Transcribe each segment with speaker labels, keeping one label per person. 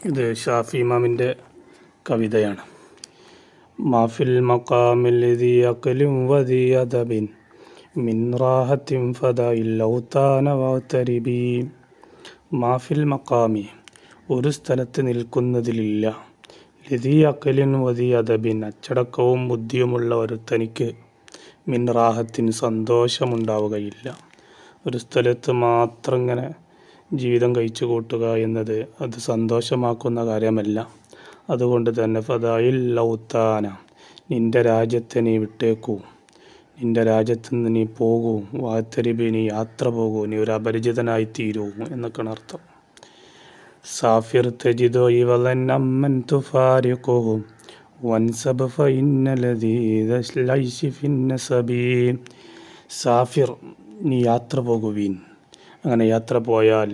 Speaker 1: ഇത് ഷാഫി ഇമാമിൻ്റെ കവിതയാണ്. മാഫിൽ മഖാമിൽ ദി അഖ്ലിൻ വദി അദബിൻ മിൻ റാഹത്തിൻ ഫദഇൽ ലൗതാന വതരിബി. മാഫിൽ മഖാമി, ഒരു സ്ഥലത്ത് നിൽക്കുന്നതിലില്ല, ലദി അഖ്ലിൻ വദി അദബിൻ, അച്ചടക്കവും ബുദ്ധിയുമുള്ള ഒരുത്തനിക്ക്, മിൻ റാഹത്തിന് സന്തോഷമുണ്ടാവുകയില്ല. ഒരു സ്ഥലത്ത് മാത്രം ഇങ്ങനെ ജീവിതം കഴിച്ചു കൂട്ടുക എന്നത് അത് സന്തോഷമാക്കുന്ന കാര്യമല്ല. അതുകൊണ്ട് തന്നെ ഫദായിൽ ലൗത്താന, നിൻ്റെ രാജ്യത്തെ നീ വിട്ടേക്കൂ, നിൻ്റെ രാജ്യത്ത് നിന്ന് നീ പോകൂ, വാത്തരിബി, നീ യാത്ര പോകൂ, നീ ഒരു അപരിചിതനായി തീരൂ എന്നൊക്കെയാണ് അർത്ഥം. സാഫിർ തജിദോ ഇവലൻ അമ്മൻ തുഫാരിഖുഹു വൻസബ് ഫഇന്ന ലദീദ ലൈശി ഫിന്നസബി. സാഫിർ, നീ യാത്ര പോകുവീൻ, അങ്ങനെ യാത്ര പോയാൽ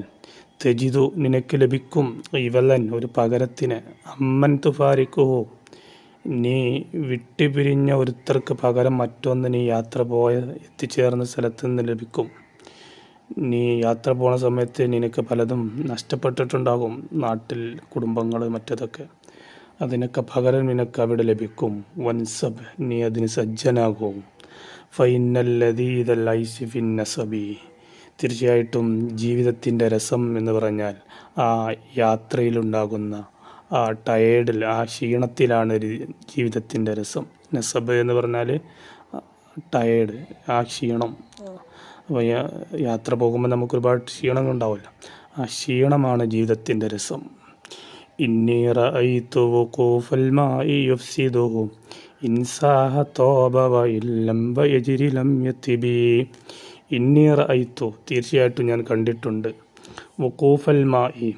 Speaker 1: തെജിദു, നിനക്ക് ലഭിക്കും, ഇവലൻ, ഒരു പകരത്തിന്, അമ്മൻ തുഫാരിഖുഹു, നീ വിട്ടുപിരിഞ്ഞ ഒരുത്തർക്ക് പകരം മറ്റൊന്ന് നീ യാത്ര പോയ എത്തിച്ചേർന്ന സ്ഥലത്ത് നിന്ന് ലഭിക്കും. നീ യാത്ര പോണ സമയത്ത് നിനക്ക് പലതും നഷ്ടപ്പെട്ടിട്ടുണ്ടാകും, നാട്ടിൽ കുടുംബങ്ങൾ മറ്റതൊക്കെ, അതിനൊക്കെ പകരം നിനക്ക് അവിടെ ലഭിക്കും. വൻസബ്, നീ അതിന് സജ്ജനാകും. ഫൈനല്ലദീദ ലൈസി ഫിന്നസബി, തീർച്ചയായിട്ടും ജീവിതത്തിൻ്റെ രസം എന്ന് പറഞ്ഞാൽ ആ യാത്രയിലുണ്ടാകുന്ന ആ ടയേർഡിൽ, ആ ക്ഷീണത്തിലാണ് ജീവിതത്തിൻ്റെ രസം. നസബ് എന്ന് പറഞ്ഞാൽ ടയേർഡ്, ആ ക്ഷീണം. അപ്പോൾ യാത്ര പോകുമ്പോൾ നമുക്ക് ഒരുപാട് ക്ഷീണങ്ങൾ ഉണ്ടാവില്ല, ആ ക്ഷീണമാണ് ജീവിതത്തിൻ്റെ രസം. ഇന്നി റഅയ്തു വഖൂഫൽ മാഇ യുഫ്സിദുഹു ഇൻസാഹ തോബ വഇല്ലം വയജ്രി ലം യതിബി. ഇന്നി റഅയ്തു, തീർച്ചയായിട്ടും ഞാൻ കണ്ടിട്ടുണ്ട്, വഖൂഫൽ മാഇ,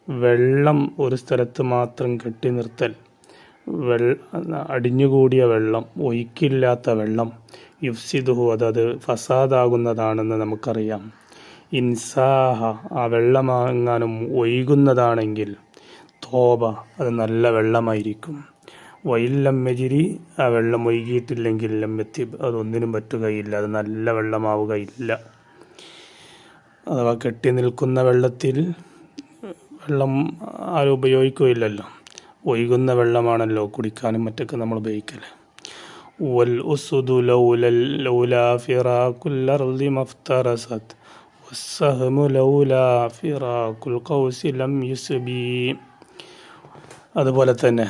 Speaker 1: വെള്ളം ഒരു സ്ഥലത്ത് മാത്രം കെട്ടി നിർത്തൽ, അടിഞ്ഞുകൂടിയ വെള്ളം, ഒഴുക്കില്ലാത്ത വെള്ളം, യുഫ്സിദുഹു, അത് ഫസാദാകുന്നതാണെന്ന് നമുക്കറിയാം. ഇൻസാഹ, ആ വെള്ളമെങ്ങാനും ഒഴുകുന്നതാണെങ്കിൽ, തോബ, അത് നല്ല വെള്ളമായിരിക്കും. വൈല്ലം മെജിരി, ആ വെള്ളം ഒഴുകിയിട്ടില്ലെങ്കിൽ ലമ്മെത്തിബ്, അതൊന്നിനും പറ്റുകയില്ല, അത് നല്ല വെള്ളമാവുകയില്ല. അഥവാ കെട്ടി നിൽക്കുന്ന വെള്ളത്തിൽ വെള്ളം ആരും ഉപയോഗിക്കുകയില്ലല്ലോ, ഒഴുകുന്ന വെള്ളമാണല്ലോ കുടിക്കാനും മറ്റൊക്കെ നമ്മൾ ഉപയോഗിക്കൽ. വൽ ഉസുദു ലൗലാ ഫിറാഖുൽ അർളി മഫ്തറസത് വസ്സഹ്മു ലൗലാ ഫിറാഖുൽ ഖൗസി ലം യുസ്ബി. അതുപോലെ തന്നെ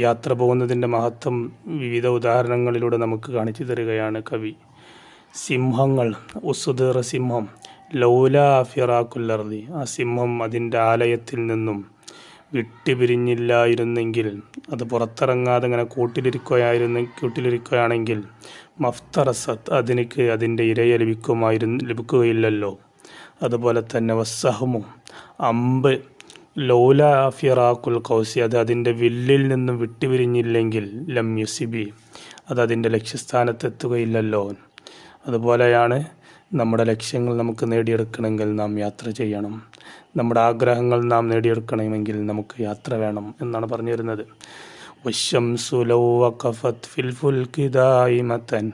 Speaker 1: യാത്ര പോകുന്നതിൻ്റെ മഹത്വം വിവിധ ഉദാഹരണങ്ങളിലൂടെ നമുക്ക് കാണിച്ചു തരികയാണ് കവി. സിംഹങ്ങൾ, ഉസുദ്, സിംഹം, ലൗലാ ഫിറാഖുൽ അർളി, ആ സിംഹം അതിൻ്റെ ആലയത്തിൽ നിന്നും വിട്ടുപിരിഞ്ഞില്ലായിരുന്നെങ്കിൽ, അത് പുറത്തിറങ്ങാതെ ഇങ്ങനെ കൂട്ടിലിരിക്കുകയാണെങ്കിൽ, മഫ്തറസത്ത്, അതിൻ്റെ ഇരയെ ലഭിക്കുകയില്ലല്ലോ. അതുപോലെ തന്നെ വസ്സഹ്മു, അമ്പ്, ലൗലാ ഫിറാഖുൽ ഖൗസി, അത് അതിൻ്റെ വില്ലിൽ നിന്നും വിട്ടുപിരിഞ്ഞില്ലെങ്കിൽ, ലം യുസിബി, അത് അതിൻ്റെ ലക്ഷ്യസ്ഥാനത്തെത്തുകയില്ലല്ലോ. അതുപോലെയാണ് നമ്മുടെ ലക്ഷ്യങ്ങൾ നമുക്ക് നേടിയെടുക്കണമെങ്കിൽ നാം യാത്ര ചെയ്യണം, നമ്മുടെ ആഗ്രഹങ്ങൾ നാം നേടിയെടുക്കണമെങ്കിൽ നമുക്ക് യാത്ര വേണം എന്നാണ് പറഞ്ഞു വരുന്നത്. വശംസു ലൗ വഖഫത് ഫിൽ ഫുൽകി ദായിമതൻ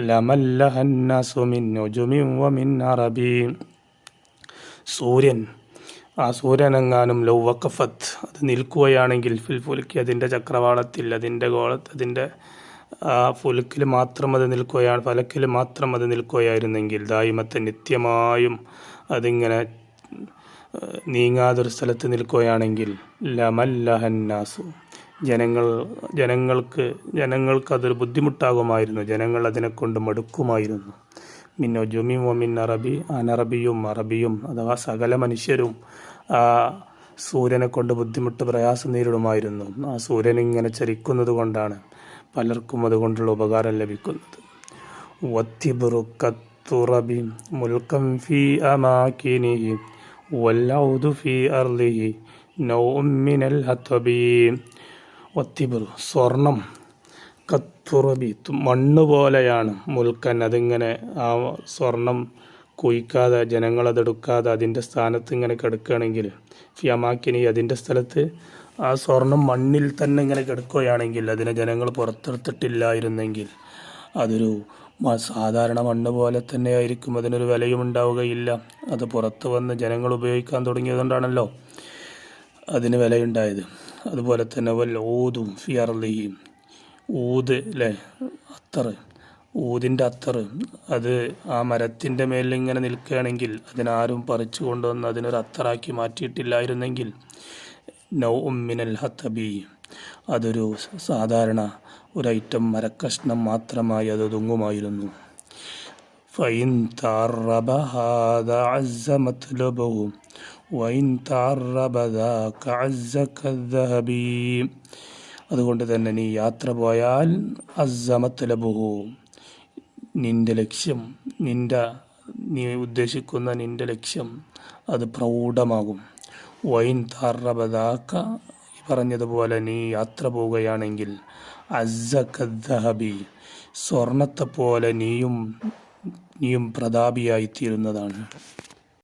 Speaker 1: ലമല്ലഹൻ നാസു മിൻ നുജുമിൻ വമിൻ അറബി. സൂര്യൻ, ആ സൂര്യനെങ്ങാനും ലൗ വഖഫത്ത്, അത് നിൽക്കുകയാണെങ്കിൽ, ഫിൽ ഫുൽക്കി, അതിൻ്റെ ചക്രവാളത്തിൽ, അതിൻ്റെ ആ ഫുൽക്കിൽ മാത്രം അത് നിൽക്കുകയാണ്, ഫലക്കിൽ മാത്രം അത് നിൽക്കുകയായിരുന്നെങ്കിൽ, ദായിമത്തെ, നിത്യമായും അതിങ്ങനെ നീങ്ങാതൊരു സ്ഥലത്ത് നിൽക്കുകയാണെങ്കിൽ, ലമല്ലഹന്നാസു, ജനങ്ങൾക്ക് അതൊരു ബുദ്ധിമുട്ടാകുമായിരുന്നു, ജനങ്ങൾ അതിനെക്കൊണ്ട് മടുക്കുമായിരുന്നു. മിന്നോ ജുമിൻ വമിൻ അറബി, അനറബിയും അറബിയും അഥവാ സകല മനുഷ്യരും ആ സൂര്യനെ കൊണ്ട് ബുദ്ധിമുട്ട്, പ്രയാസം നേരിടുമായിരുന്നു. ആ സൂര്യൻ ഇങ്ങനെ ചരിക്കുന്നത് കൊണ്ടാണ് പലർക്കും അതുകൊണ്ടുള്ള ഉപകാരം ലഭിക്കുന്നത്. വത്തിബ്റു കത്തുറബി മുൽകം ഫീ അമാകിനിഹി വല്ലൗദു ഫീ അർളിഹി നൗഉം മിനൽ ഹതബി. വത്തിബ്റു, സ്വർണം, കത്തുറബി, മണ്ണ് പോലെയാണ്, മുൽക്കൻ, അതിങ്ങനെ ആ സ്വർണം കുഴിക്കാതെ, ജനങ്ങളതെടുക്കാതെ അതിൻ്റെ സ്ഥാനത്ത് ഇങ്ങനെ കിടക്കുകയാണെങ്കിൽ, ഫിയമാക്കിനി, അതിൻ്റെ സ്ഥലത്ത് ആ സ്വർണം മണ്ണിൽ തന്നെ ഇങ്ങനെ കിടക്കുകയാണെങ്കിൽ, അതിനെ ജനങ്ങൾ പുറത്തെടുത്തിട്ടില്ലായിരുന്നെങ്കിൽ, അതൊരു സാധാരണ മണ്ണ് പോലെ തന്നെ ആയിരിക്കും, അതിനൊരു വിലയും ഉണ്ടാവുകയില്ല. അത് പുറത്ത് വന്ന് ജനങ്ങൾ ഉപയോഗിക്കാൻ തുടങ്ങിയതുകൊണ്ടാണല്ലോ അതിന് വിലയുണ്ടായത്. അതുപോലെ തന്നെ വൽ ഊദും ഫി അർളിഹി, ഊദ് അല്ലേ, അത്തറ്, ഊതിൻ്റെ അത്തറ് അത് ആ മരത്തിൻ്റെ മേലിൽ ഇങ്ങനെ നിൽക്കുകയാണെങ്കിൽ അതിനാരും പറിച്ചു കൊണ്ടുവന്ന് അതിനൊരു അത്തറാക്കി മാറ്റിയിട്ടില്ലായിരുന്നെങ്കിൽ നൗഉം മിനൽ ഹത്തബി, അതൊരു സാധാരണ ഒരു ഐറ്റം മരക്കഷ്ണം മാത്രമായി അത് ഒതുങ്ങുമായിരുന്നു. ഫൈൻ തഅറബ ഹാദാ അസ്സ മത്ലബഹു വൈൻ തഅറബ ദാക അസ്സ കദ്ദഹബി. അതുകൊണ്ട് തന്നെ നീ യാത്ര പോയാൽ അസ്സ മത്ലബഹു, നിന്റെ ലക്ഷ്യം, നീ ഉദ്ദേശിക്കുന്ന നിന്റെ ലക്ഷ്യം അത് പ്രൗഢമാകും. വൈൻ തഅറബ ദാക, പറഞ്ഞതുപോലെ നീ യാത്ര പോവുകയാണെങ്കിൽ അസ്സ കദ്ദഹബി, സ്വർണത്തെപ്പോലെ നീയും പ്രതാപിയായിത്തീരുന്നതാണ്.